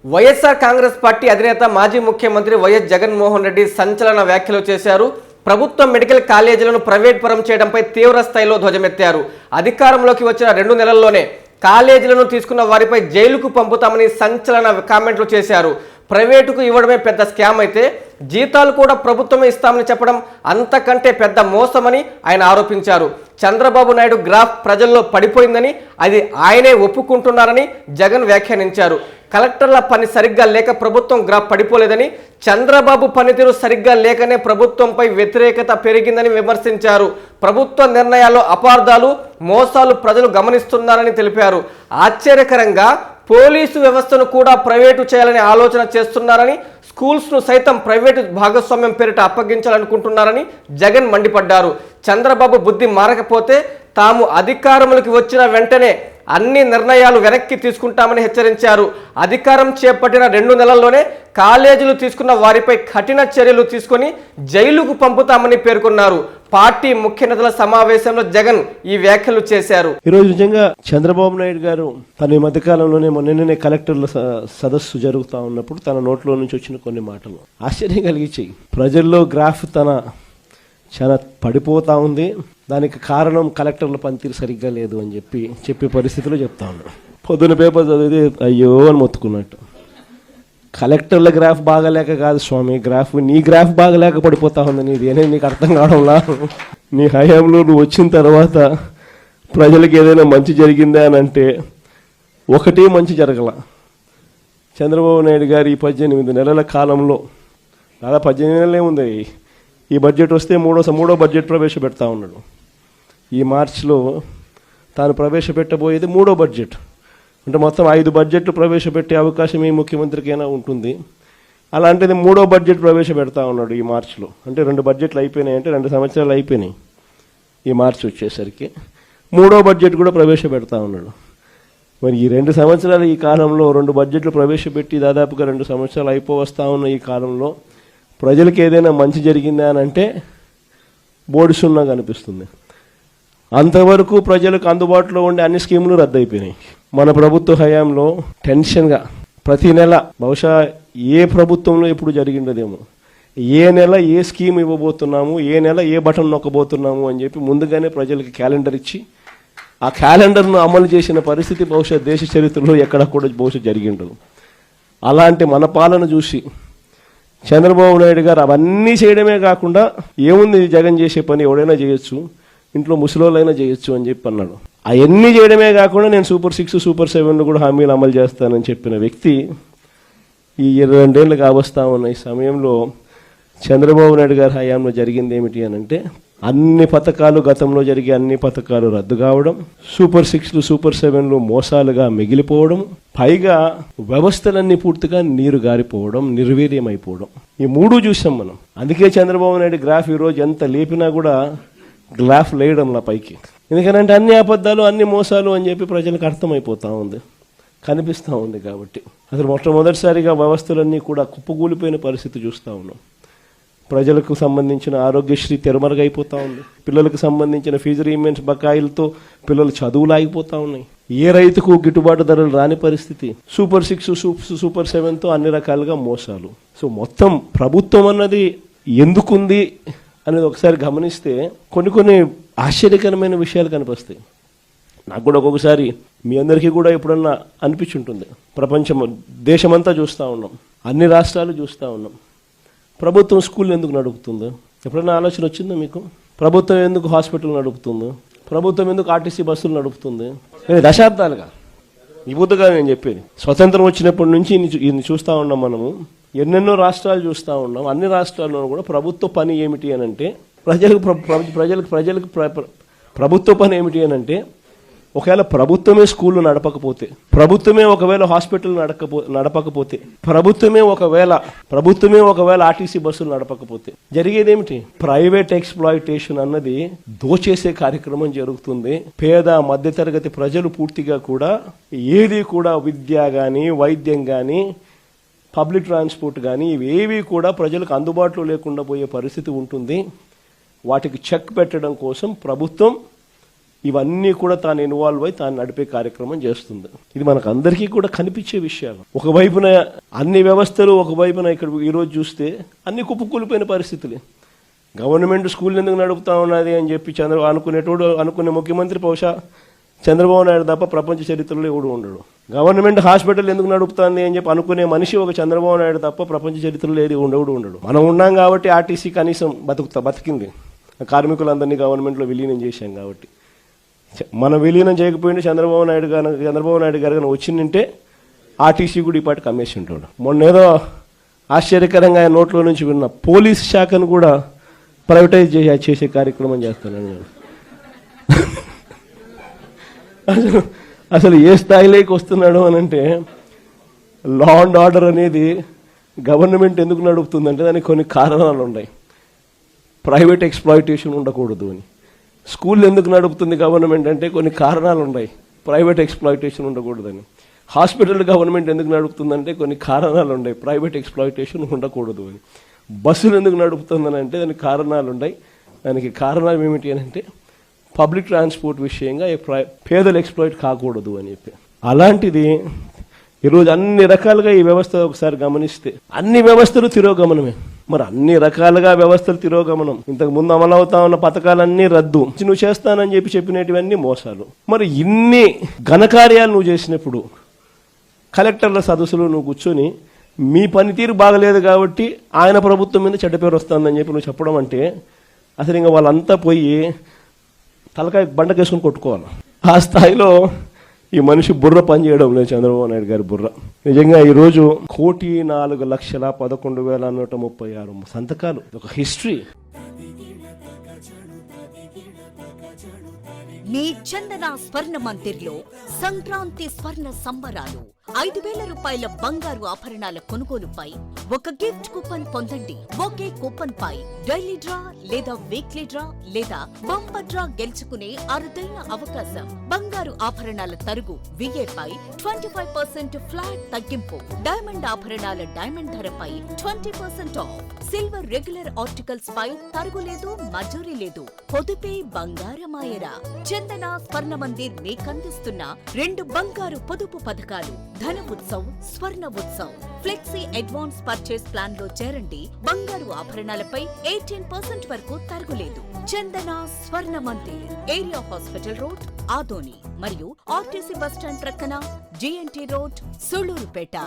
YSR Congress party అధినేత మాజీ ముఖ్యమంత్రి వైఎస్ జగన్మోహన్ రెడ్డి సంచలన వ్యాఖ్యలు చేశారు. ప్రభుత్వ మెడికల్ కాలేజీలను ప్రైవేట్ పరం చేయడంపై తీవ్ర స్థాయిలో ధ్వజమెత్తారు. అధికారంలోకి వచ్చిన 2 నెలల్లోనే కాలేజీలను తీసుకున్న వారిపై జైలుకు పంపుతామని సంచలన కామెంట్లు చేశారు. ప్రైవేటుకు ఇవ్వడమే పెద్ద స్కామ్ అయితే జీతాలు కూడా ప్రభుత్వమే ఇస్తామని చెప్పడం అంతకంటే పెద్ద మోసమని ఆయన ఆరోపించారు. చంద్రబాబు నాయుడు గ్రాఫ్ ప్రజల్లో పడిపోయిందని, అది ఆయనే ఒప్పుకుంటున్నారని జగన్ వ్యాఖ్యానించారు. కలెక్టర్ల పని సరిగ్గా లేక ప్రభుత్వం గ్రాఫ్ పడిపోలేదని, చంద్రబాబు పనితీరు సరిగ్గా లేకనే ప్రభుత్వంపై వ్యతిరేకత పెరిగిందని విమర్శించారు. ప్రభుత్వ నిర్ణయాల్లో అపార్థాలు, మోసాలు ప్రజలు గమనిస్తున్నారని తెలిపారు. ఆశ్చర్యకరంగా పోలీసు వ్యవస్థను కూడా ప్రైవేటు చేయాలని ఆలోచన చేస్తున్నారని, స్కూల్స్ను సైతం ప్రైవేటు భాగస్వామ్యం పేరిట అప్పగించాలనుకుంటున్నారని జగన్ మండిపడ్డారు. చంద్రబాబు బుద్ధి మారకపోతే తాము అధికారంలోకి వచ్చిన వెంటనే అన్ని నిర్ణయాలు వెనక్కి తీసుకుంటామని హెచ్చరించారు. అధికారం చేపట్టిన 2 నెలల్లోనే కాలేజీలు తీసుకున్న వారిపై కఠిన చర్యలు తీసుకొని జైలుకు పంపుతామని పేర్కొన్నారు. పార్టీ ముఖ్య నేతల సమావేశంలో జగన్ ఈ వ్యాఖ్యలు చేశారు. ఈరోజు నిజంగా చంద్రబాబు నాయుడు గారు తన ఈ మధ్యకాలంలోనే నిన్ననే కలెక్టర్ల సదస్సు జరుగుతూ ఉన్నప్పుడు తన నోట్లో నుంచి వచ్చిన కొన్ని మాటలు ఆశ్చర్యం కలిగించాయి. ప్రజల్లో గ్రాఫ్ చాలా పడిపోతా ఉంది, దానికి కారణం కలెక్టర్ల పనితీరు సరిగ్గా లేదు అని చెప్పే పరిస్థితిలో చెప్తా ఉన్నాడు. పొద్దున పేపర్ చదివితే అయ్యో అని మొత్తుకున్నట్టు. కలెక్టర్ల గ్రాఫ్ బాగాలేక కాదు స్వామి, నీ గ్రాఫ్ బాగాలేక పడిపోతా ఉంది. నీది ఏనే నీకు అర్థం కావడంలా. నీ హయాంలో నువ్వు వచ్చిన తర్వాత ప్రజలకు ఏదైనా మంచి జరిగిందా అని అంటే ఒకటి మంచి జరగల. చంద్రబాబు నాయుడు గారు ఈ 18 నెలల కాలంలో, దాదాపు 18 నెలలే ఉంది, ఈ బడ్జెట్ వస్తే మూడో బడ్జెట్ ప్రవేశపెడతా ఉన్నాడు. ఈ మార్చిలో తాను ప్రవేశపెట్టబోయేది 3వ బడ్జెట్. అంటే మొత్తం 5 బడ్జెట్లు ప్రవేశపెట్టే అవకాశం ఈ ముఖ్యమంత్రికైనా ఉంటుంది. అలాంటిది 3వ బడ్జెట్ ప్రవేశపెడతా ఉన్నాడు ఈ మార్చిలో. అంటే 2 బడ్జెట్లు అయిపోయినాయి, అంటే 2 సంవత్సరాలు అయిపోయినాయి. ఈ మార్చి వచ్చేసరికి 3వ బడ్జెట్ కూడా ప్రవేశపెడతా ఉన్నాడు. మరి ఈ 2 సంవత్సరాలు ఈ కాలంలో 2 బడ్జెట్లు ప్రవేశపెట్టి దాదాపుగా 2 సంవత్సరాలు అయిపోవస్తా ఉన్న ఈ కాలంలో ప్రజలకు ఏదైనా మంచి జరిగిందా అని అంటే బోర్డు సున్నాగా అనిపిస్తుంది. అంతవరకు ప్రజలకు అందుబాటులో ఉండే అన్ని స్కీములు రద్దయిపోయినాయి. మన ప్రభుత్వ హయాంలో టెన్షన్గా ప్రతి నెల, బహుశా ఏ ప్రభుత్వంలో ఎప్పుడు జరిగిండదేమో, ఏ నెల ఏ స్కీమ్ ఇవ్వబోతున్నాము, ఏ నెల ఏ బటన్ నొక్కబోతున్నాము అని చెప్పి ముందుగానే ప్రజలకి క్యాలెండర్ ఇచ్చి ఆ క్యాలెండర్ను అమలు చేసిన పరిస్థితి బహుశా దేశ చరిత్రలో ఎక్కడ కూడా బహుశా జరిగిండదు. అలాంటి మన పాలన చూసి చంద్రబాబు నాయుడు గారు అవన్నీ చేయడమే కాకుండా, ఏముంది జగన్ చేసే పని ఎవడైనా చేయొచ్చు, ఇంట్లో ముసలోళ్ళైనా చేయొచ్చు అని చెప్పి అన్నాడు. అవన్నీ చేయడమే కాకుండా నేను సూపర్ 6, సూపర్ 7 కూడా హామీలు అమలు చేస్తానని చెప్పిన వ్యక్తి ఈ 22 ఏళ్ళు కావస్తా ఉన్న ఈ సమయంలో చంద్రబాబు నాయుడు గారి హయాంలో జరిగింది ఏమిటి అని అంటే, అన్ని పథకాలు, గతంలో జరిగే అన్ని పథకాలు రద్దు కావడం, సూపర్ 6, సూపర్ 7 మోసాలుగా మిగిలిపోవడం, పైగా వ్యవస్థలన్నీ పూర్తిగా నీరు గారిపోవడం, నిర్వీర్యమైపోవడం. ఈ 3 చూసాం మనం. అందుకే చంద్రబాబు నాయుడు గ్రాఫ్ ఈరోజు ఎంత లేపినా కూడా గ్రాఫ్ లేయడంలా పైకి. ఎందుకంటే అన్ని అబద్ధాలు, అన్ని మోసాలు అని చెప్పి ప్రజలకు అర్థమైపోతూ ఉంది, కనిపిస్తూ ఉంది. కాబట్టి అసలు మొట్టమొదటిసారిగా వ్యవస్థలన్నీ కూడా కుప్పకూలిపోయిన పరిస్థితి చూస్తూ ఉన్నాం. ప్రజలకు సంబంధించిన ఆరోగ్యశ్రీ తెరమరుగైపోతూ ఉంది. పిల్లలకు సంబంధించిన ఫీజు రీమెంట్స్ బకాయిలతో పిల్లలు చదువులు ఆగిపోతూ ఉన్నాయి. ఏ రైతుకు గిట్టుబాటు ధరలు రాని పరిస్థితి. సూపర్ 6, సూపర్ 7తో అన్ని రకాలుగా మోసాలు. సో మొత్తం ప్రభుత్వం అన్నది ఎందుకుంది అనేది ఒకసారి గమనిస్తే కొన్ని ఆశ్చర్యకరమైన విషయాలు కనిపిస్తాయి. నాకు కూడా ఒక్కొక్కసారి, మీ అందరికీ కూడా ఎప్పుడన్నా అనిపించుంటుంది. ప్రపంచం, దేశమంతా చూస్తూ ఉన్నాం, అన్ని రాష్ట్రాలు చూస్తూ ఉన్నాం. ప్రభుత్వం స్కూల్ ఎందుకు నడుపుతుందో ఎప్పుడైనా ఆలోచన వచ్చిందో మీకు? ప్రభుత్వం ఎందుకు హాస్పిటల్ నడుపుతుందో, ప్రభుత్వం ఎందుకు ఆర్టీసీ బస్సులు నడుపుతుంది? దశాబ్దాలుగా, ఇప్పుడుగా నేను చెప్పేది, స్వతంత్రం వచ్చినప్పటి నుంచి ఇన్ని చూస్తూ ఉన్నాం మనము. ఎన్నెన్నో రాష్ట్రాలు చూస్తూ ఉన్నాం. అన్ని రాష్ట్రాల్లోనూ కూడా ప్రభుత్వ పని ఏమిటి అని అంటే, ప్రజలకు ప్రభుత్వ పని ఏమిటి అని అంటే, ఒకవేళ ప్రభుత్వమే స్కూళ్ళు నడపకపోతే, ప్రభుత్వమే ఒకవేళ హాస్పిటల్ నడపకపోతే, ప్రభుత్వమే ఒకవేళ ఆర్టీసీ బస్సులు నడపకపోతే జరిగేదేమిటి? ప్రైవేట్ ఎక్స్‌ప్లాయిటేషన్ అన్నది దోచేసే కార్యక్రమం జరుగుతుంది. పేద మధ్యతరగతి ప్రజలు పూర్తిగా కూడా ఏది కూడా విద్య కానీ, వైద్యం కానీ, పబ్లిక్ ట్రాన్స్పోర్ట్ కానీ ఇవేవి కూడా ప్రజలకు అందుబాటులో లేకుండా పోయే పరిస్థితి ఉంటుంది. వాటికి చెక్ పెట్టడం కోసం ప్రభుత్వం ఇవన్నీ కూడా తాను ఇన్వాల్వ్ అయి తాను నడిపే కార్యక్రమం చేస్తుంది. ఇది మనకు అందరికీ కూడా కనిపించే విషయాలు. ఒకవైపున అన్ని వ్యవస్థలు, ఒకవైపున ఇక్కడ ఈరోజు చూస్తే అన్ని కుప్పకూలిపోయిన పరిస్థితులే. గవర్నమెంట్ స్కూల్ ఎందుకు నడుపుతా ఉన్నది అని చెప్పి అనుకునే ముఖ్యమంత్రి బహుశా చంద్రబాబు నాయుడు తప్ప ప్రపంచ చరిత్రలో ఎవడు ఉండడు. గవర్నమెంట్ హాస్పిటల్ ఎందుకు నడుపుతుంది అని చెప్పి అనుకునే మనిషి ఒక చంద్రబాబు నాయుడు తప్ప ప్రపంచ చరిత్రలో ఏది ఉండడు. మనం ఉన్నాం కాబట్టి ఆర్టీసీ కనీసం బతికింది. కార్మికులందరినీ గవర్నమెంట్లో విలీనం చేశాం కాబట్టి. మనం విలీనం చేయకపోయింటే చంద్రబాబు నాయుడు గారు కానీ వచ్చిందంటే ఆర్టీసీ కూడా ఈ పాటికి అమ్మేసి ఉంటాడు. మొన్నేదో ఆశ్చర్యకరంగా ఆయన నోట్లో నుంచి విన్న పోలీస్ శాఖను కూడా ప్రైవేటైజ్ చేసే కార్యక్రమం చేస్తున్నాను నేను. అసలు ఏ స్థాయిలోకి వస్తున్నాడు అని అంటే, లా అండ్ ఆర్డర్ అనేది గవర్నమెంట్ ఎందుకు నడుపుతుందంటే దానికి కొన్ని కారణాలు ఉన్నాయి. ప్రైవేట్ ఎక్స్ప్లాయిటేషన్ ఉండకూడదు అని. స్కూల్ ఎందుకు నడుపుతుంది గవర్నమెంట్ అంటే కొన్ని కారణాలు ఉన్నాయి. ప్రైవేట్ ఎక్స్ప్లాయిటేషన్ ఉండకూడదని. హాస్పిటల్ గవర్నమెంట్ ఎందుకు నడుపుతుందంటే కొన్ని కారణాలు ఉన్నాయి. ప్రైవేట్ ఎక్స్ప్లాయిటేషన్ ఉండకూడదు అని. బస్సులు ఎందుకు నడుపుతుందని అంటే దానికి కారణాలు ఉన్నాయి. దానికి కారణాలు ఏమిటి అని అంటే పబ్లిక్ ట్రాన్స్పోర్ట్ విషయంగా పేదలు ఎక్స్ప్లాయిట్ కాకూడదు అని చెప్పి. అలాంటిది ఈరోజు అన్ని రకాలుగా ఈ వ్యవస్థ ఒకసారి గమనిస్తే అన్ని వ్యవస్థలు తిరోగమనమే. మరి అన్ని రకాలుగా వ్యవస్థలు తిరోగమనం. ఇంతకు ముందు అమలవుతా ఉన్న పథకాలన్నీ రద్దు. నువ్వు చేస్తానని చెప్పినటువన్నీ మోసాలు. మరి ఇన్ని ఘనకార్యాలు నువ్వు చేసినప్పుడు కలెక్టర్ల సదస్సులో నువ్వు కూర్చొని మీ పనితీరు బాగలేదు కాబట్టి ఆయన ప్రభుత్వం మీద చెడ్డ పేరు వస్తుందని చెప్పి నువ్వు చెప్పడం అంటే అసలు ఇంకా వాళ్ళంతా పోయి తలకాయ బండకేసుకుని కొట్టుకోవాలి. ఆ స్థాయిలో ఈ మనిషి బుర్ర పనిచేయడం లేదు, చంద్రబాబు నాయుడు గారి బుర్ర. నిజంగా ఈరోజు 1,04,11,136 సంతకాలు, ఒక హిస్టరీ. మీ చందన స్వర్ణ మందిర్లో సంక్రాంతి స్వర్ణ సంబరాలు. 5,000 రూపాయల బంగారు ఆభరణాల కొనుగోలుపై ఒక గిఫ్ట్ కూపన్ పొందండి. ఒకే కూపన్ పై డైలీ డ్రా లేదా వీక్లీ డ్రా లేదా బంపర్ డ్రా గెలుచుకునే అరుదైన అవకాశం. బంగారు ఆభరణాల తరుగు VA పై 25% ఫ్లాట్ తగ్గింపు. డైమండ్ ఆభరణాల డైమండ్ ధరపై 20% ఆఫ్. సిల్వర్ రెగ్యులర్ ఆర్టికల్స్ పై తరుగులేదు, మజూరీ లేదు. పొదుపే బంగారమాయరా. చందన స్వర్ణ మందిర్ మీకందిస్తున్న 2 బంగారు పొదుపు పథకాలు. ధన ఉత్సవ్, స్వర్ణ Utsav. Flexi advance purchase plan లో చేరండి. బంగారు ఆభరణాలపై 18% వరకు తరుగులేదు. చందన స్వర్ణ Mandir, area hospital road, Adoni మరియు ఆర్టీసీ బస్టాండ్ ప్రక్కన GNT రోడ్, సూళ్లూరుపేట.